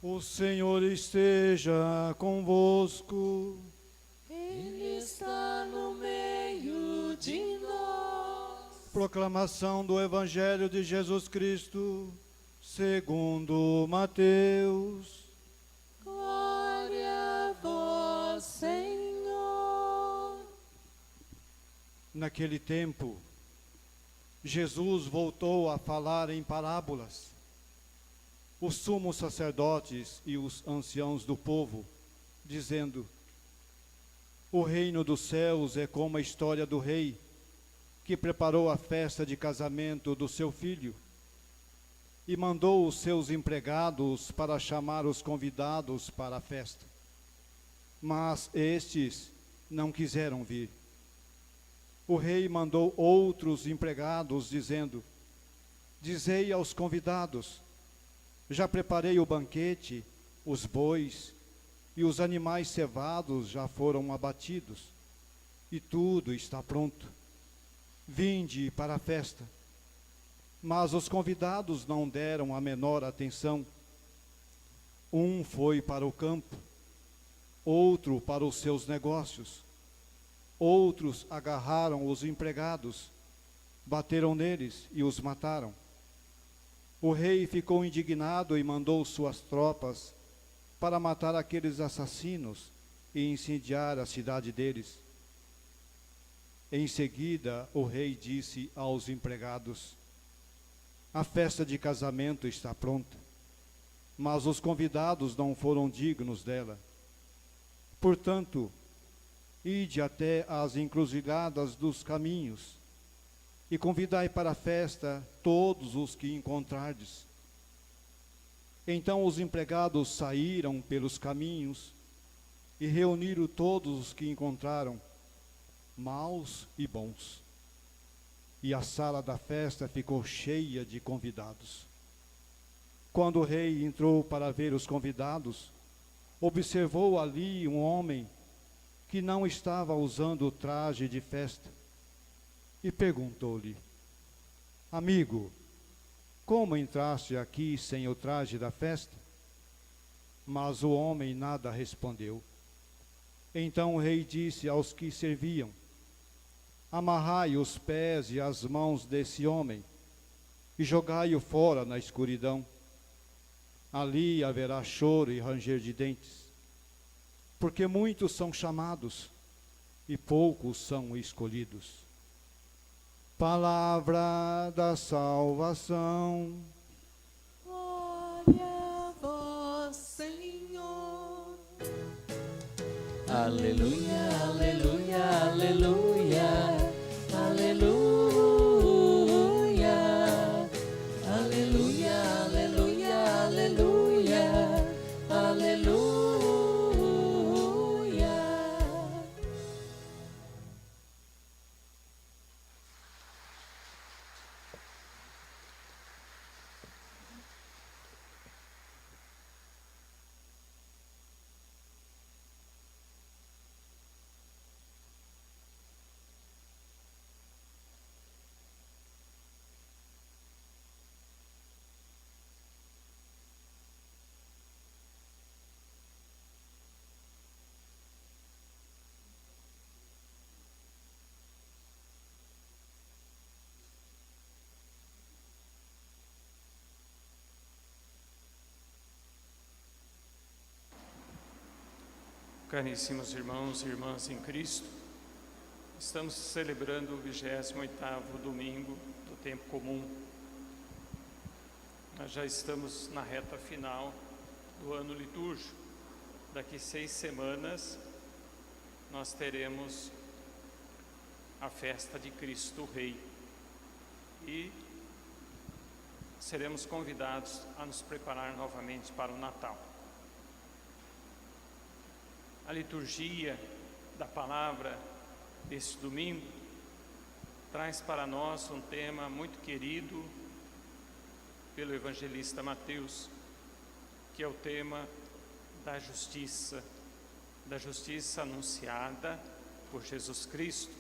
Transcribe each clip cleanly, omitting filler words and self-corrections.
O Senhor esteja convosco. Ele está no meio de nós. Proclamação do Evangelho de Jesus Cristo, segundo Mateus. Glória a vós, Senhor. Naquele tempo, Jesus voltou a falar em parábolas. Os sumos sacerdotes e os anciãos do povo, dizendo: o reino dos céus é como a história do rei, que preparou a festa de casamento do seu filho, e mandou os seus empregados para chamar os convidados para a festa. Mas estes não quiseram vir. O rei mandou outros empregados, dizendo: dizei aos convidados: já preparei o banquete, os bois e os animais cevados já foram abatidos, e tudo está pronto. Vinde para a festa. Mas os convidados não deram a menor atenção. Um foi para o campo, outro para os seus negócios. Outros agarraram os empregados, bateram neles e os mataram. O rei ficou indignado e mandou suas tropas para matar aqueles assassinos e incendiar a cidade deles. Em seguida, o rei disse aos empregados: a festa de casamento está pronta, mas os convidados não foram dignos dela. Portanto, ide até às encruzilhadas dos caminhos e convidai para a festa todos os que encontrardes. Então os empregados saíram pelos caminhos e reuniram todos os que encontraram, maus e bons. E a sala da festa ficou cheia de convidados. Quando o rei entrou para ver os convidados, observou ali um homem que não estava usando o traje de festa, e perguntou-lhe: amigo, como entraste aqui sem o traje da festa? Mas o homem nada respondeu. Então o rei disse aos que serviam: amarrai os pés e as mãos desse homem e jogai-o fora na escuridão. Ali haverá choro e ranger de dentes, porque muitos são chamados e poucos são escolhidos. Palavra da salvação. Glória a vós, Senhor. Aleluia, aleluia, aleluia, aleluia, aleluia, aleluia, aleluia, aleluia. Caríssimos irmãos e irmãs em Cristo, estamos celebrando o 28º domingo do tempo comum. Nós já estamos na reta final do ano litúrgico. Daqui 6 semanas nós teremos a festa de Cristo Rei e seremos convidados a nos preparar novamente para o Natal. A liturgia da palavra deste domingo traz para nós um tema muito querido pelo evangelista Mateus, que é o tema da justiça anunciada por Jesus Cristo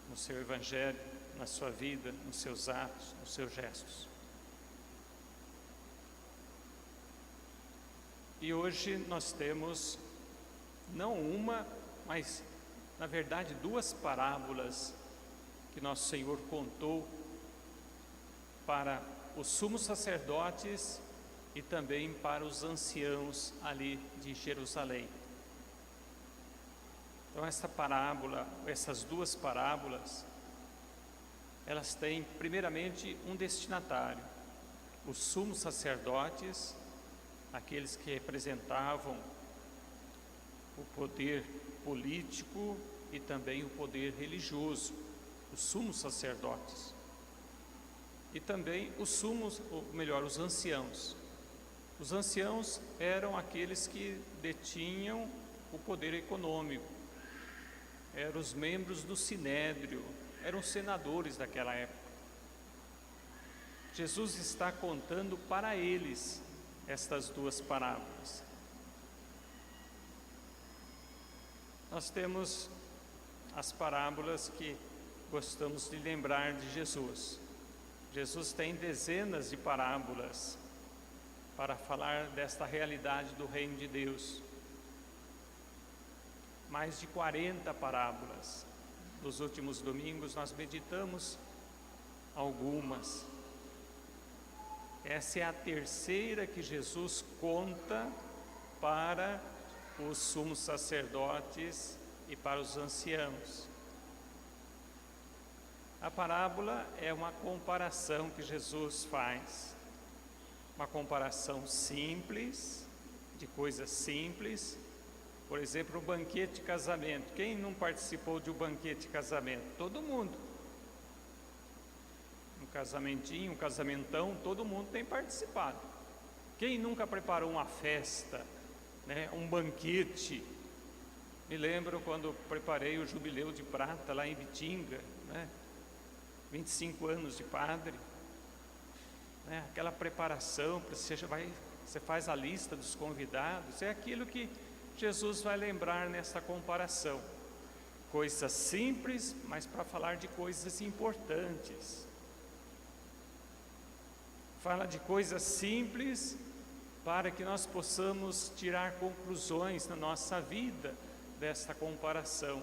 no seu evangelho, na sua vida, nos seus atos, nos seus gestos. E hoje nós temos não uma, mas na verdade 2 parábolas que nosso Senhor contou para os sumos sacerdotes e também para os anciãos ali de Jerusalém. Então essas 2 parábolas, elas têm primeiramente um destinatário, os sumos sacerdotes, aqueles que representavam o poder político e também o poder religioso, os sumos sacerdotes. E também os anciãos. Os anciãos eram aqueles que detinham o poder econômico, eram os membros do Sinédrio, eram senadores daquela época. Jesus está contando para eles estas 2 parábolas. Nós temos as parábolas que gostamos de lembrar de Jesus. Jesus tem dezenas de parábolas para falar desta realidade do reino de Deus. Mais de 40 parábolas. Nos últimos domingos nós meditamos algumas. Essa é a terceira que Jesus conta para os sumos sacerdotes e para os anciãos. A parábola é uma comparação que Jesus faz, uma comparação simples, de coisas simples. Por exemplo, o banquete de casamento. Quem não participou de um banquete de casamento? Todo mundo. Um casamentinho, um casamentão, todo mundo tem participado. Quem nunca preparou uma festa, né, um banquete? Me lembro quando preparei o Jubileu de Prata lá em Bitinga, né, 25 anos de padre, né, aquela preparação, você faz a lista dos convidados, é aquilo que Jesus vai lembrar nessa comparação. Coisas simples, mas para falar de coisas importantes. Fala de coisas simples para que nós possamos tirar conclusões na nossa vida desta comparação.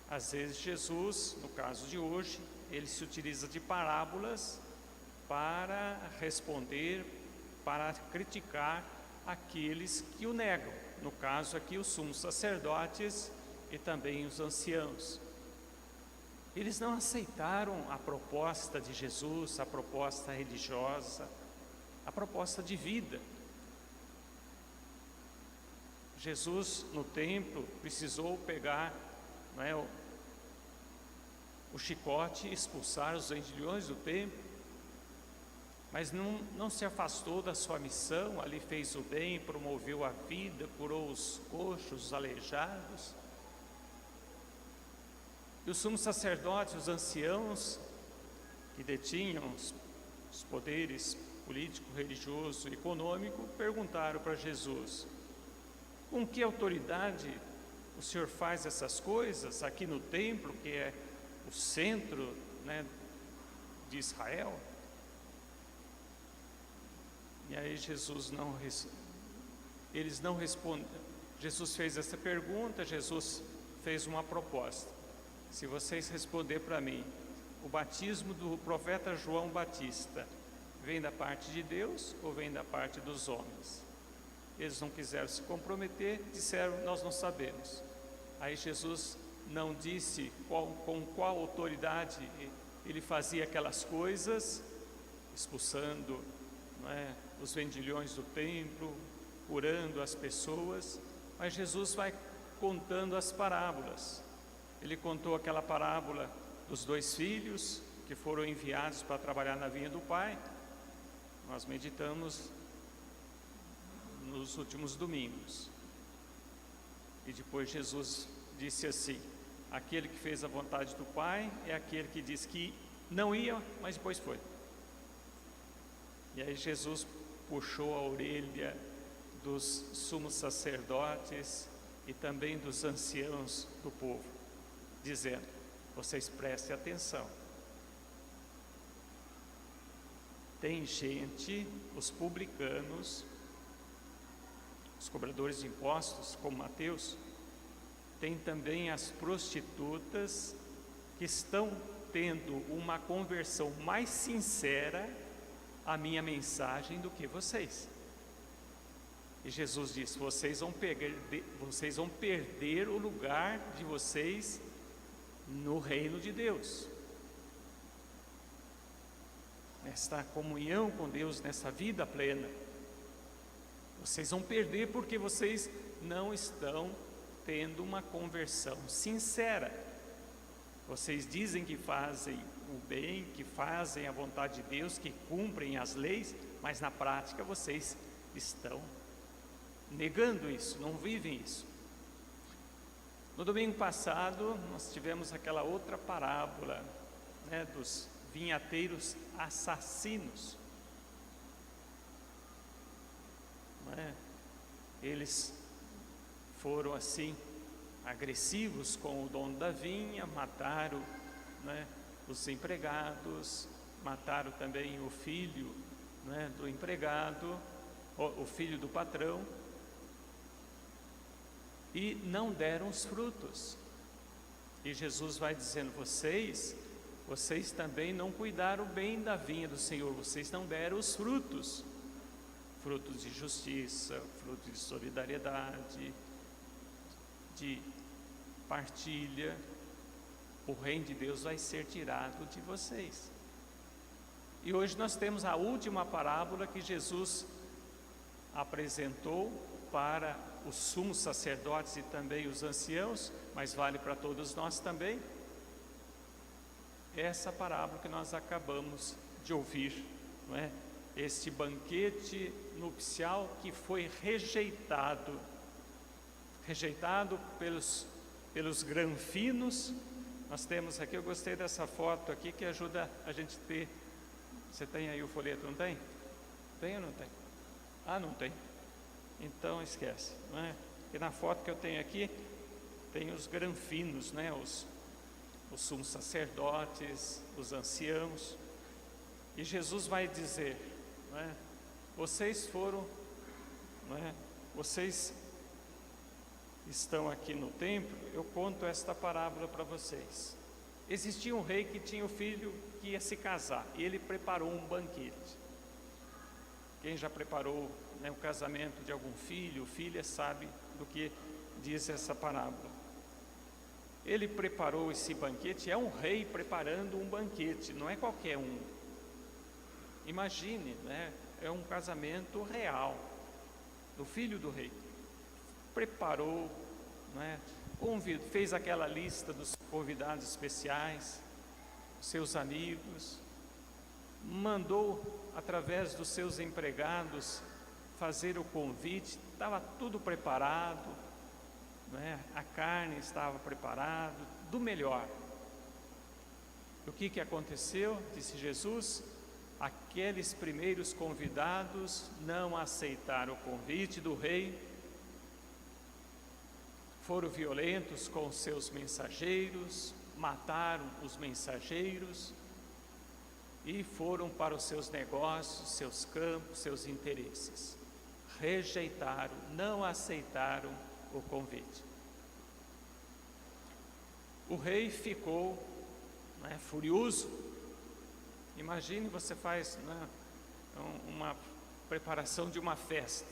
Às vezes Jesus, no caso de hoje, ele se utiliza de parábolas para responder, para criticar aqueles que o negam. No caso aqui, os sumos sacerdotes e também os anciãos. Eles não aceitaram a proposta de Jesus, a proposta religiosa, a proposta de vida. Jesus, no templo, precisou pegar, não é, o chicote e expulsar os vendilhões do templo, mas não se afastou da sua missão. Ali fez o bem, promoveu a vida, curou os coxos, os aleijados. E os sumos sacerdotes, os anciãos, que detinham os poderes político, religioso e econômico, perguntaram para Jesus: com que autoridade o Senhor faz essas coisas aqui no templo, que é o centro, né, de Israel? E aí eles não respondem. Jesus fez essa pergunta, Jesus fez uma proposta: se vocês responder para mim, o batismo do profeta João Batista vem da parte de Deus ou vem da parte dos homens? Eles não quiseram se comprometer, disseram: nós não sabemos. Aí Jesus não disse com qual autoridade ele fazia aquelas coisas, expulsando, não é, os vendilhões do templo, curando as pessoas, mas Jesus vai contando as parábolas. Ele contou aquela parábola dos 2 filhos que foram enviados para trabalhar na vinha do pai. Nós meditamos nos últimos domingos. E depois Jesus disse assim: aquele que fez a vontade do pai é aquele que disse que não ia, mas depois foi. E aí Jesus puxou a orelha dos sumos sacerdotes e também dos anciãos do povo, dizendo: Vocês prestem atenção. Tem gente, os publicanos, os cobradores de impostos, como Mateus, tem também as prostitutas que estão tendo uma conversão mais sincera à minha mensagem do que vocês. E Jesus disse: vocês vão perder o lugar de vocês no reino de Deus. Nesta comunhão com Deus, nessa vida plena. Vocês vão perder porque vocês não estão tendo uma conversão sincera. Vocês dizem que fazem o bem, que fazem a vontade de Deus, que cumprem as leis, mas na prática vocês estão negando isso, não vivem isso. No domingo passado, nós tivemos aquela outra parábola, né, dos vinhateiros assassinos. Não é? Eles foram assim agressivos com o dono da vinha, mataram, né, os empregados, mataram também o filho, né, do empregado, o filho do patrão, e não deram os frutos. E Jesus vai dizendo: vocês também não cuidaram bem da vinha do Senhor, vocês não deram os frutos, frutos de justiça, frutos de solidariedade, de partilha. O reino de Deus vai ser tirado de vocês. E hoje nós temos a última parábola que Jesus apresentou para os sumos sacerdotes e também os anciãos, mas vale para todos nós também. Essa parábola que nós acabamos de ouvir, não é? Este banquete nupcial que foi rejeitado pelos granfinos. Nós temos aqui, eu gostei dessa foto aqui que ajuda a gente a ter. Você tem aí o folheto, não tem? Tem ou não tem? Ah, não tem. Então esquece, não é? E na foto que eu tenho aqui, tem os granfinos, né? Os sumos sacerdotes, os anciãos. E Jesus vai dizer, não é? Vocês foram, não é? Vocês estão aqui no templo, eu conto esta parábola para vocês. Existia um rei que tinha um filho que ia se casar, e ele preparou um banquete. Quem já preparou, né, o casamento de algum filho ou filha sabe do que diz essa parábola. Ele preparou esse banquete, é um rei preparando um banquete, não é qualquer um. Imagine, né, é um casamento real do filho do rei. Preparou, né, fez aquela lista dos convidados especiais, seus amigos, mandou através dos seus empregados fazer o convite, estava tudo preparado, né? A carne estava preparada, do melhor. O que aconteceu? Disse Jesus: aqueles primeiros convidados não aceitaram o convite do rei, foram violentos com os seus mensageiros, mataram os mensageiros e foram para os seus negócios, seus campos, seus interesses. Rejeitaram, não aceitaram o convite. O rei ficou, né, furioso. Imagine, você faz, né, uma preparação de uma festa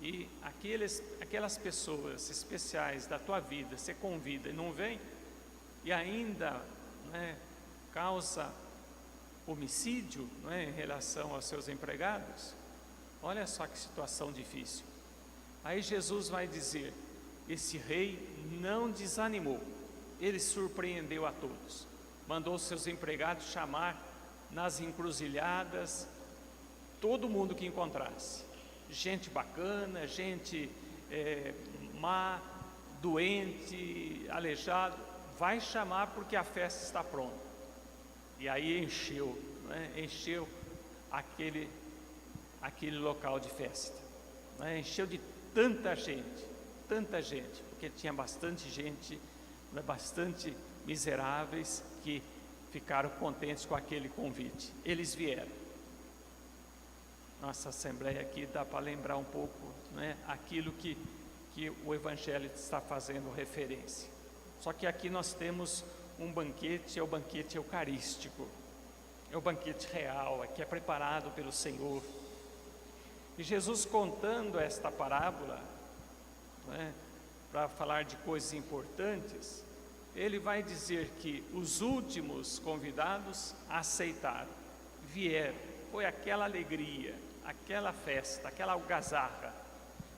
e aquelas pessoas especiais da tua vida você convida e não vem, e ainda, né, causa homicídio, né, em relação aos seus empregados. Olha só que situação difícil. Aí Jesus vai dizer: esse rei não desanimou, ele surpreendeu a todos, mandou seus empregados chamar nas encruzilhadas todo mundo que encontrasse, gente bacana, gente má, doente, aleijado, vai chamar porque a festa está pronta. E aí encheu, né? Encheu aquele local de festa, né? Encheu de tanta gente, porque tinha bastante gente, né? Bastante miseráveis que ficaram contentes com aquele convite. Eles vieram. Nossa assembleia aqui dá para lembrar um pouco, né, aquilo que o Evangelho está fazendo referência. Só que aqui nós temos um banquete, é o banquete eucarístico, é o banquete real, que é preparado pelo Senhor. E Jesus, contando esta parábola, né, para falar de coisas importantes, ele vai dizer que os últimos convidados aceitaram, vieram, foi aquela alegria, aquela festa, aquela algazarra.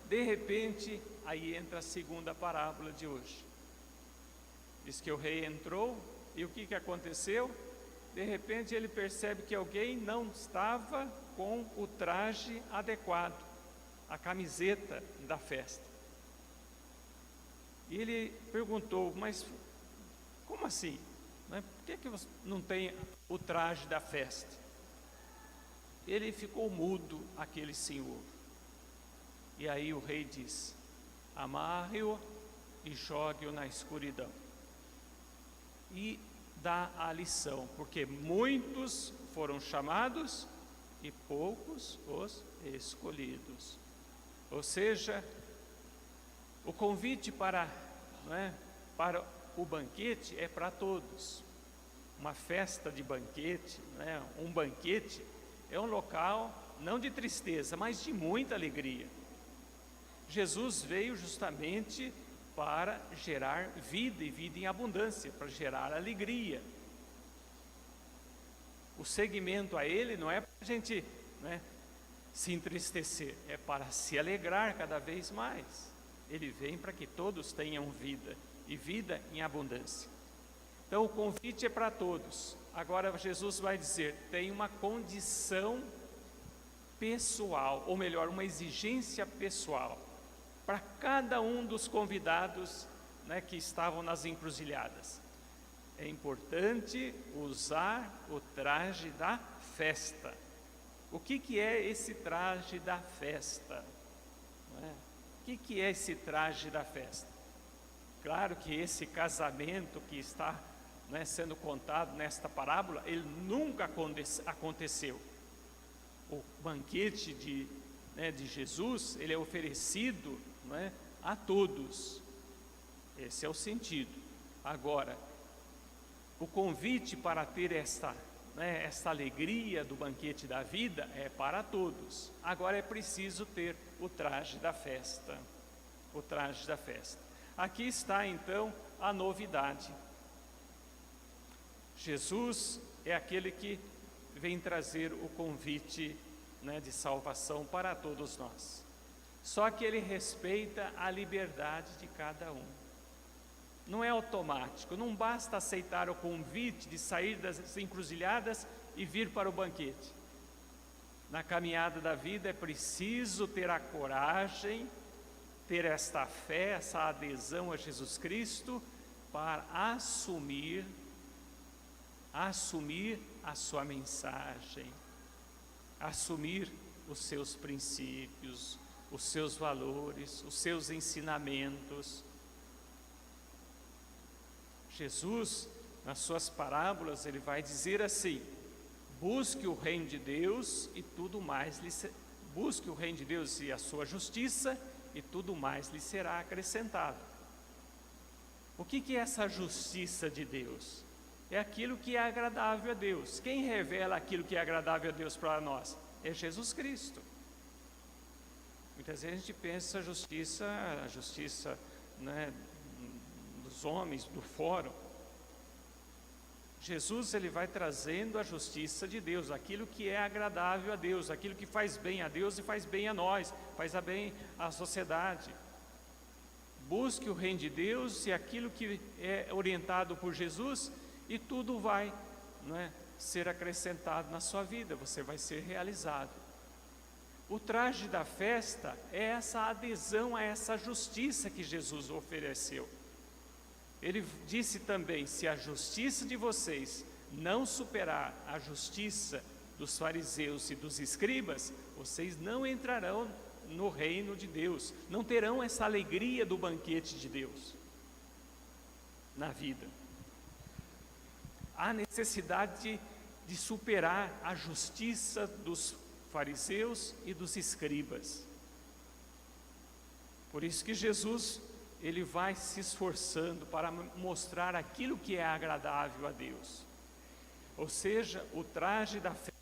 De repente, aí entra a segunda parábola de hoje. Diz que o rei entrou e o que aconteceu? De repente ele percebe que alguém não estava com o traje adequado, a camiseta da festa. E ele perguntou, mas como assim? Por que você não tem o traje da festa? Ele ficou mudo, aquele senhor. E aí o rei diz, amarre-o e jogue-o na escuridão. E dá a lição, porque muitos foram chamados e poucos os escolhidos. Ou seja, o convite para o banquete é para todos. Uma festa de banquete, um banquete é um local não de tristeza, mas de muita alegria. Jesus veio justamente para gerar vida e vida em abundância, para gerar alegria. O segmento a Ele não é para a gente se entristecer, é para se alegrar cada vez mais. Ele vem para que todos tenham vida, e vida em abundância. Então o convite é para todos. Agora Jesus vai dizer, tem uma condição pessoal, ou melhor, uma exigência pessoal, para cada um dos convidados que estavam nas encruzilhadas. É importante usar o traje da festa. O que é esse traje da festa? O que é esse traje da festa? Claro que esse casamento que está sendo contado nesta parábola, ele nunca aconteceu. O banquete de Jesus, ele é oferecido a todos. Esse é o sentido. Agora, o convite para ter esta alegria do banquete da vida é para todos. Agora é preciso ter o traje da festa. O traje da festa. Aqui está então a novidade. Jesus é aquele que vem trazer o convite de salvação para todos nós. Só que ele respeita a liberdade de cada um. Não é automático, não basta aceitar o convite de sair das encruzilhadas e vir para o banquete. Na caminhada da vida é preciso ter a coragem, ter esta fé, essa adesão a Jesus Cristo, para assumir a sua mensagem, assumir os seus princípios, os seus valores, os seus ensinamentos. Jesus, nas suas parábolas, ele vai dizer assim: busque o reino de Deus e tudo mais busque o reino de Deus e a sua justiça, e tudo mais lhe será acrescentado. O que é essa justiça de Deus? É aquilo que é agradável a Deus. Quem revela aquilo que é agradável a Deus para nós? É Jesus Cristo. Muitas vezes a gente pensa a justiça dos homens, do fórum. Jesus, ele vai trazendo a justiça de Deus, aquilo que é agradável a Deus, aquilo que faz bem a Deus e faz bem a nós, faz bem à sociedade. Busque o reino de Deus e aquilo que é orientado por Jesus, e tudo vai ser acrescentado na sua vida, você vai ser realizado. O traje da festa é essa adesão a essa justiça que Jesus ofereceu. Ele disse também, se a justiça de vocês não superar a justiça dos fariseus e dos escribas, vocês não entrarão no reino de Deus, não terão essa alegria do banquete de Deus na vida. há necessidade de superar a justiça dos fariseus e dos escribas. Por isso que Jesus, ele vai se esforçando para mostrar aquilo que é agradável a Deus. Ou seja, o traje da festa.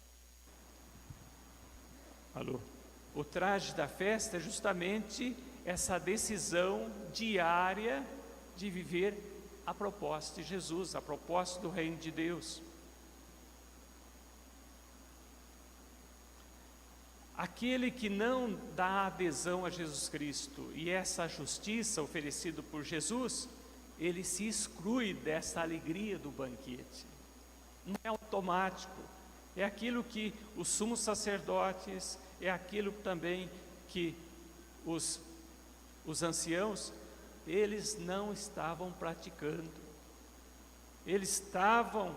O traje da festa é justamente essa decisão diária de viver a propósito de Jesus, a propósito do reino de Deus. Aquele que não dá adesão a Jesus Cristo e essa justiça oferecida por Jesus, ele se exclui dessa alegria do banquete. Não é automático, é aquilo que os sumos sacerdotes, é aquilo também que os anciãos, eles não estavam praticando. Eles estavam,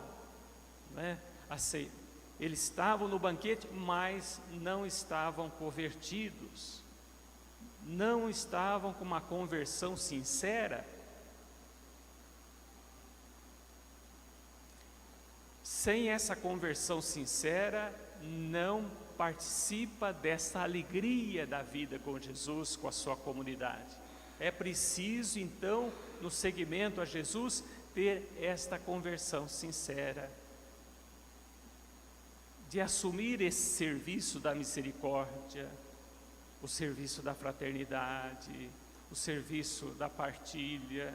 eles estavam no banquete, mas não estavam convertidos, não estavam com uma conversão sincera. Sem essa conversão sincera, não participa dessa alegria da vida com Jesus, com a sua comunidade. É preciso, então, no seguimento a Jesus, ter esta conversão sincera, de assumir esse serviço da misericórdia, o serviço da fraternidade, o serviço da partilha.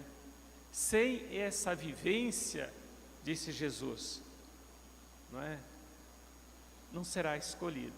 Sem essa vivência, disse Jesus, não será escolhido.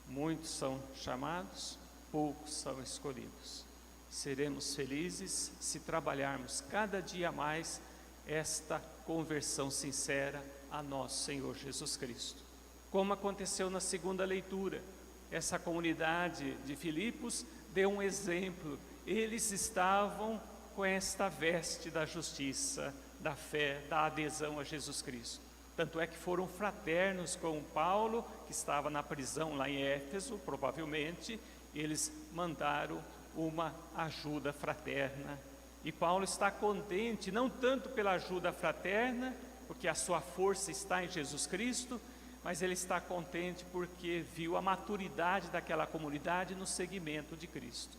Muitos são chamados, poucos são escolhidos. Seremos felizes se trabalharmos cada dia mais esta conversão sincera a nosso Senhor Jesus Cristo. Como aconteceu na segunda leitura, essa comunidade de Filipos deu um exemplo. Eles estavam com esta veste da justiça, da fé, da adesão a Jesus Cristo. Tanto é que foram fraternos com Paulo, que estava na prisão lá em Éfeso, provavelmente, e eles mandaram uma ajuda fraterna. E Paulo está contente, não tanto pela ajuda fraterna, porque a sua força está em Jesus Cristo, mas ele está contente porque viu a maturidade daquela comunidade no seguimento de Cristo.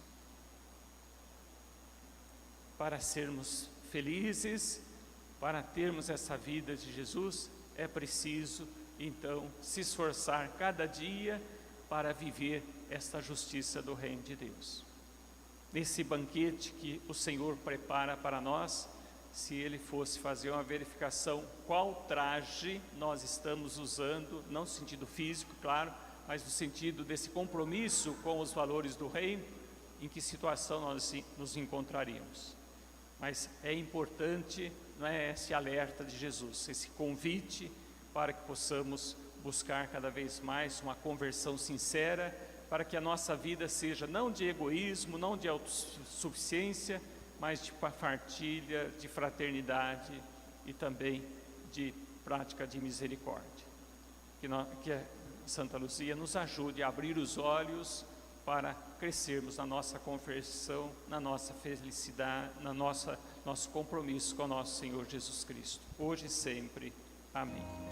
Para sermos felizes, para termos essa vida de Jesus, é preciso, então, se esforçar cada dia para viver esta justiça do reino de Deus. Nesse banquete que o Senhor prepara para nós, se Ele fosse fazer uma verificação, qual traje nós estamos usando, não no sentido físico, claro, mas no sentido desse compromisso com os valores do reino, em que situação nós nos encontraríamos. Mas é importante, esse alerta de Jesus, esse convite para que possamos buscar cada vez mais uma conversão sincera, para que a nossa vida seja não de egoísmo, não de autossuficiência, mas de partilha, de fraternidade e também de prática de misericórdia. Que a Santa Luzia nos ajude a abrir os olhos para crescermos na nossa conversão, na nossa felicidade, nosso compromisso com o nosso Senhor Jesus Cristo, hoje e sempre. Amém.